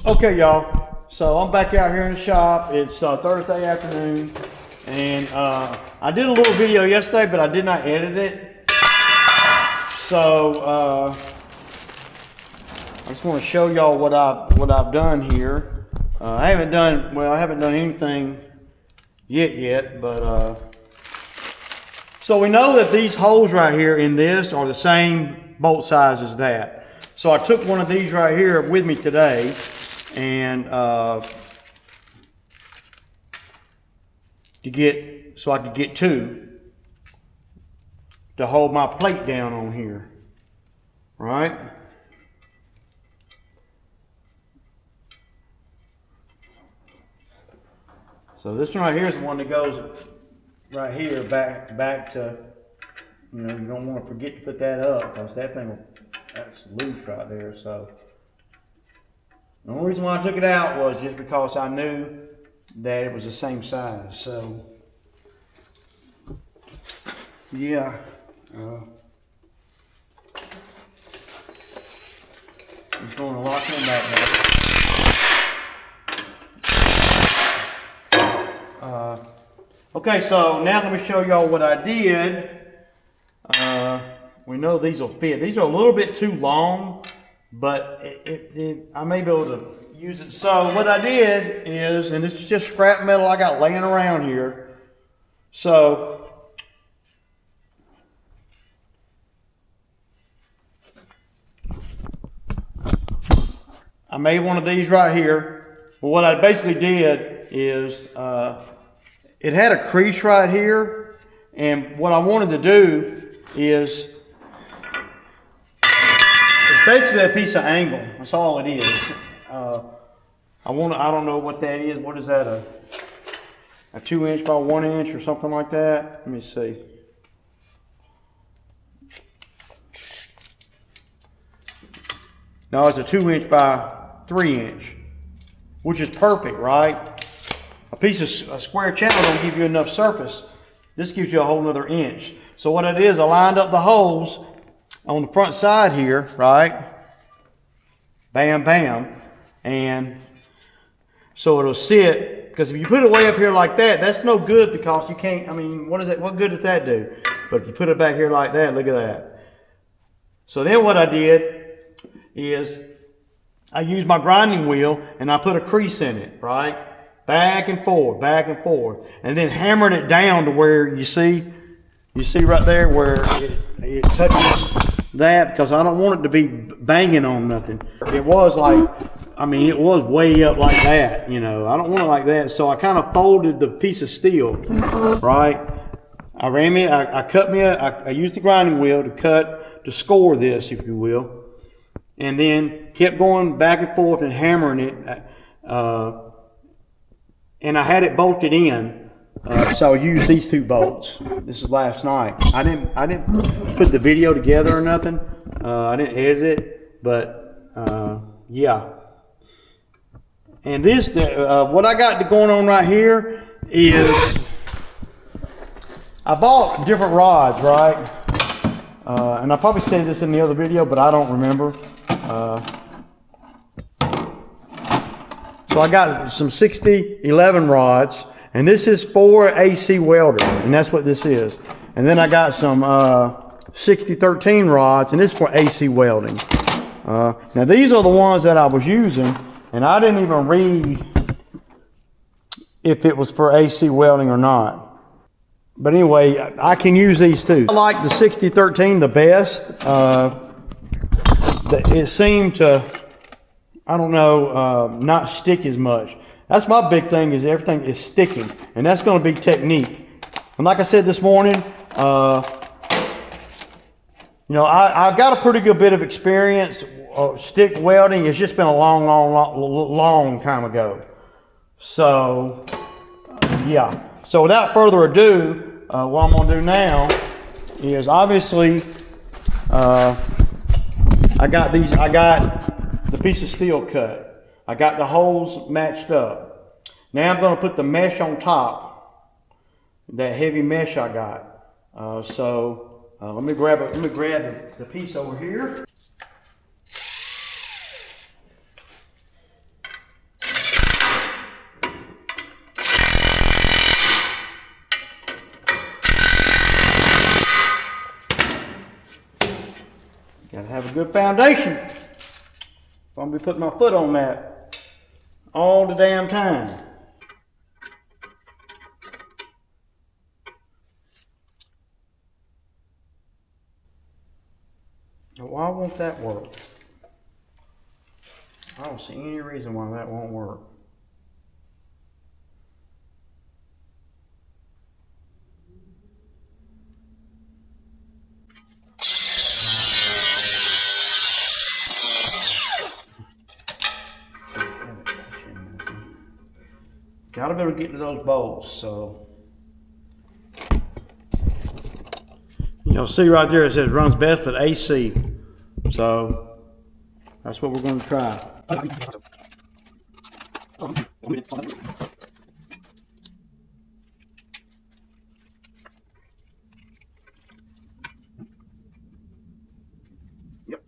Okay, y'all. So I'm back out here in the shop. It's Thursday afternoon, and I did a little video yesterday, but I did not edit it. So I just want to show y'all what I've done here. I haven't done anything yet, but so we know that these holes right here in this are the same bolt size as that. So I took one of these right here with me today, and so I could get two to hold my plate down on here, right? So this one right here is the one that goes right here back to, you know, you don't want to forget to put that up because that thing that's loose right there. So the only reason why I took it out was just because I knew that it was the same size. So yeah, I'm throwing a lock in back now. Okay, so now let me show y'all what I did. We know these will fit. These are a little bit too long, but I may be able to use it. So what I did is, and this is just scrap metal I got laying around here. So I made one of these right here. But what I basically did is, it had a crease right here, and what I wanted to do is, it's basically a piece of angle. That's all it is. I don't know what that is. What is that? A 2" by 1" or something like that? Let me see. No, it's a 2" by 3", which is perfect, right? A piece of a square channel don't give you enough surface. This gives you a whole nother inch. So what I did is I lined up the holes on the front side here, right? Bam, bam. And so it'll sit, because if you put it way up here like that, that's no good because you can't, I mean, what good does that do? But if you put it back here like that, look at that. So then what I did is I used my grinding wheel and I put a crease in it, right? Back and forth, and then hammered it down to where you see right there where it touches that, because I don't want it to be banging on nothing. It was like, I mean, it was way up like that, you know. I don't want it like that, so I kind of folded the piece of steel, right? I used the grinding wheel to score this, if you will, and then kept going back and forth and hammering it. And I had it bolted in, so I used these 2 bolts. This is last night. I didn't put the video together or nothing. I didn't edit it, but yeah. And this, what I got going on right here is I bought different rods, right? And I probably said this in the other video, but I don't remember. So I got some 60-11 rods, and this is for AC welder, and that's what this is. And then I got some 60-13 rods, and this is for AC welding. Now these are the ones that I was using, and I didn't even read if it was for AC welding or not. But anyway, I can use these too. I like the 60-13 the best. It seemed to, I don't know, not stick as much. That's my big thing, is everything is sticking, and that's going to be technique. And like I said this morning, you know, I've got a pretty good bit of experience stick welding. It's just been a long time ago. So yeah. So without further ado, what I'm going to do now is, obviously, I got the piece of steel cut. I got the holes matched up. Now I'm going to put the mesh on top, that heavy mesh I got. Let me grab the piece over here. Gotta have a good foundation. I'm gonna be putting my foot on that all the damn time. Why won't that work? I don't see any reason why that won't work. Gotta be able to get to those bolts, so. You'll see right there it says runs best with AC. So that's what we're going to try. Yep.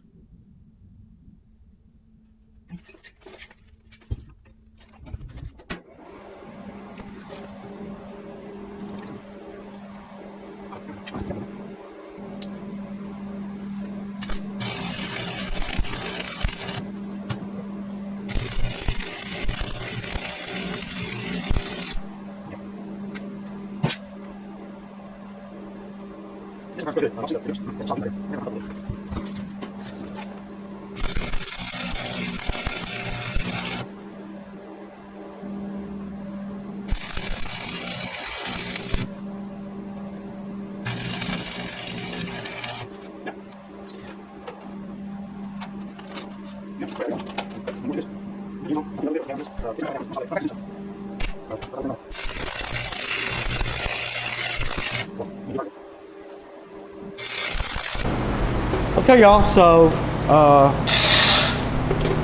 Okay, y'all, so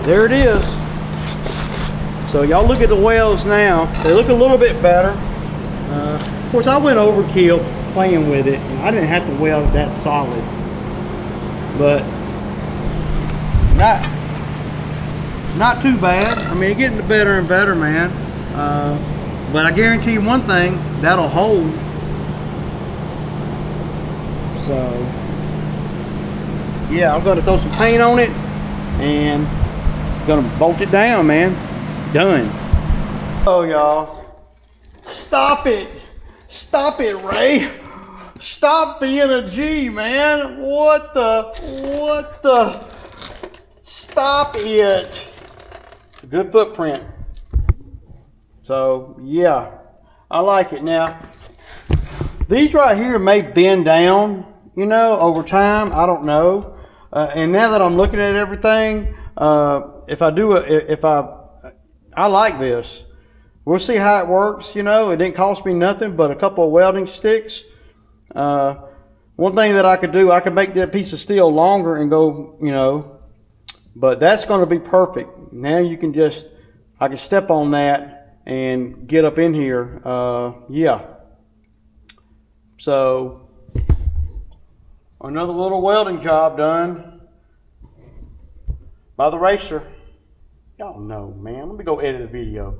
there it is. So y'all look at the welds now. They look a little bit better. Of course, I went overkill playing with it. I didn't have to weld that solid, but not too bad. I mean, it's getting better and better, man. But I guarantee you one thing, that'll hold. So yeah, I'm gonna throw some paint on it and gonna bolt it down, man. Done. Oh, y'all, stop it, Ray, stop being a G, man. What the, stop it. Good footprint. So yeah, I like it. Now these right here may bend down, you know, over time. I don't know. And now that I'm looking at everything, if I like this. We'll see how it works. You know, it didn't cost me nothing but a couple of welding sticks. One thing that I could do, I could make that piece of steel longer and go, you know, but that's going to be perfect. Now you can just, I can step on that and get up in here. Yeah. So another little welding job done by the racer. Y'all know, man. Let me go edit the video.